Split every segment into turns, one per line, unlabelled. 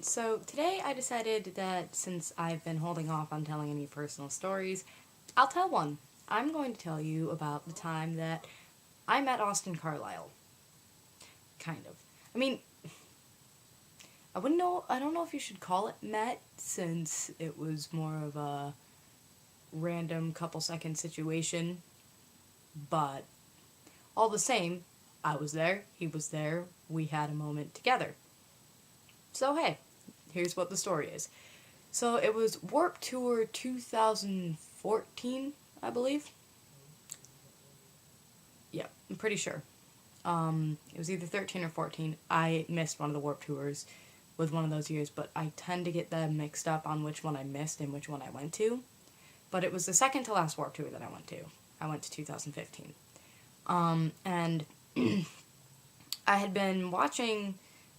So today I decided that since I've been holding off on telling any personal stories, I'll tell one. I'm going to tell you about the time that I met Austin Carlile. Kind of. I mean, I don't know if you should call it met, since it was more of a random couple second situation, but all the same, I was there, he was there, we had a moment together. So hey, here's what the story is. So it was Warp Tour 2014, I believe. Yeah, I'm pretty sure. It was either 13 or 14. I missed one of the Warp Tours with one of those years, but I tend to get them mixed up on which one I missed and which one I went to. But it was the second to last Warp Tour that I went to. I went to 2015. And I had been watching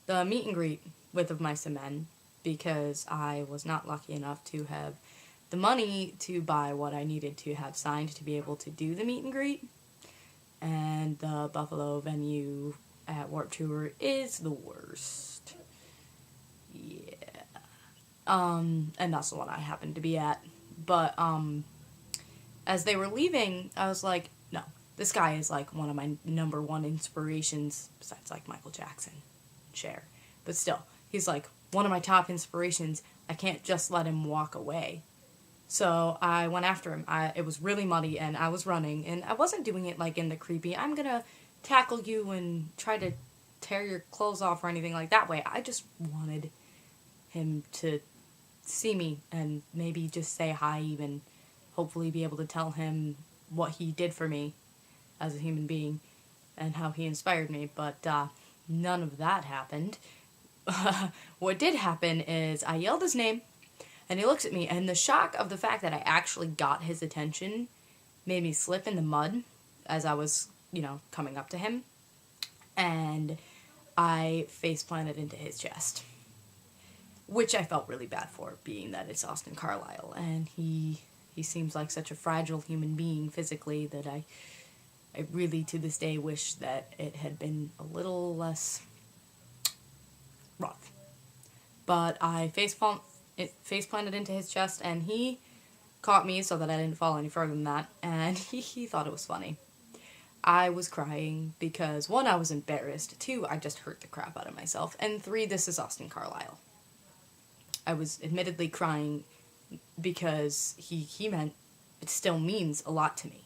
the meet and greet with of mice and men because I was not lucky enough to have the money to buy what I needed to have signed to be able to do the meet and greet. And the Buffalo venue at Warp Tour is the worst. Yeah. And that's the one I happened to be at. But, as they were leaving, I was like, no, this guy is, like, one of my number one inspirations, besides, like, Michael Jackson, Cher. But still, he's, like, one of my top inspirations. I can't just let him walk away. So I went after him. It was really muddy, and I was running, and I wasn't doing it, like, in the creepy, I'm gonna tackle you and try to tear your clothes off or anything like that way. I just wanted him to see me and maybe just say hi, even hopefully be able to tell him what he did for me as a human being and how he inspired me, but none of that happened. What did happen is I yelled his name and he looks at me, and the shock of the fact that I actually got his attention made me slip in the mud as I was, coming up to him, and I face planted into his chest, which I felt really bad for, being that it's Austin Carlile, and he seems like such a fragile human being physically that I really to this day wish that it had been a little less rough. But I face planted into his chest, and he caught me so that I didn't fall any further than that, and he thought it was funny. I was crying because, 1, I was embarrassed, 2, I just hurt the crap out of myself, and 3, this is Austin Carlile. I was admittedly crying because he meant, it still means a lot to me.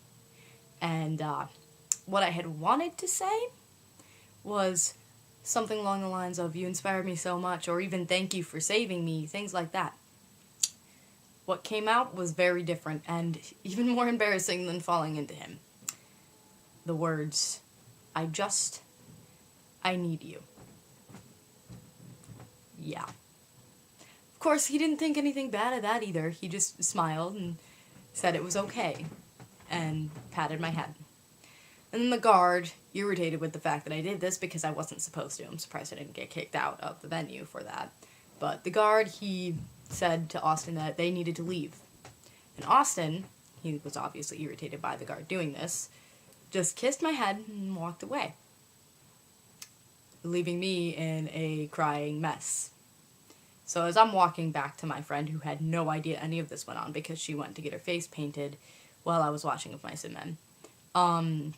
And what I had wanted to say was something along the lines of, you inspired me so much, or even thank you for saving me, things like that. What came out was very different and even more embarrassing than falling into him. The words, I need you. Yeah. Of course, he didn't think anything bad of that either. He just smiled and said it was okay, and patted my head. And then the guard, irritated with the fact that I did this because I wasn't supposed to. I'm surprised I didn't get kicked out of the venue for that. But the guard, he said to Austin that they needed to leave. And Austin, he was obviously irritated by the guard doing this, just kissed my head and walked away, leaving me in a crying mess. So as I'm walking back to my friend, who had no idea any of this went on because she went to get her face painted while I was watching Of Mice and Men,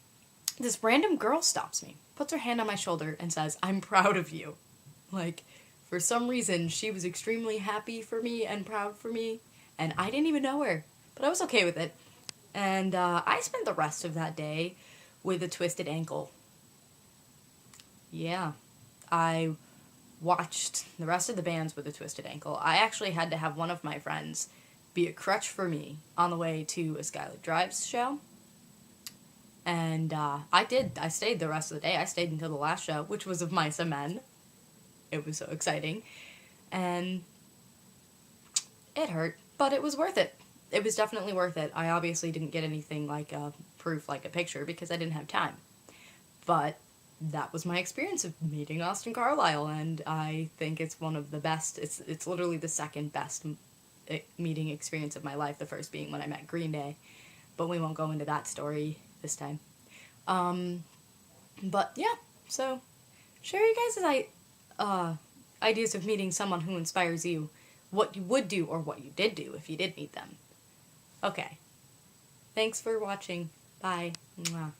this random girl stops me, puts her hand on my shoulder, and says, I'm proud of you. Like, for some reason, she was extremely happy for me and proud for me, and I didn't even know her, but I was okay with it. And I spent the rest of that day with a twisted ankle. Yeah, I watched the rest of the bands with a twisted ankle. I actually had to have one of my friends be a crutch for me on the way to a Skylar Drives show. And I did. I stayed the rest of the day. I stayed until the last show, which was Of Mice and Men. It was so exciting. And it hurt, but it was worth it. It was definitely worth it. I obviously didn't get anything like a proof, like a picture, because I didn't have time. But that was my experience of meeting Austin Carlile, and I think it's one of the best. It's literally the second best meeting experience of my life, the first being when I met Green Day. But we won't go into that story this time. But yeah, so share you guys as I ideas of meeting someone who inspires you, what you would do or what you did do if you did meet them. Okay. Thanks for watching. Bye. Mwah.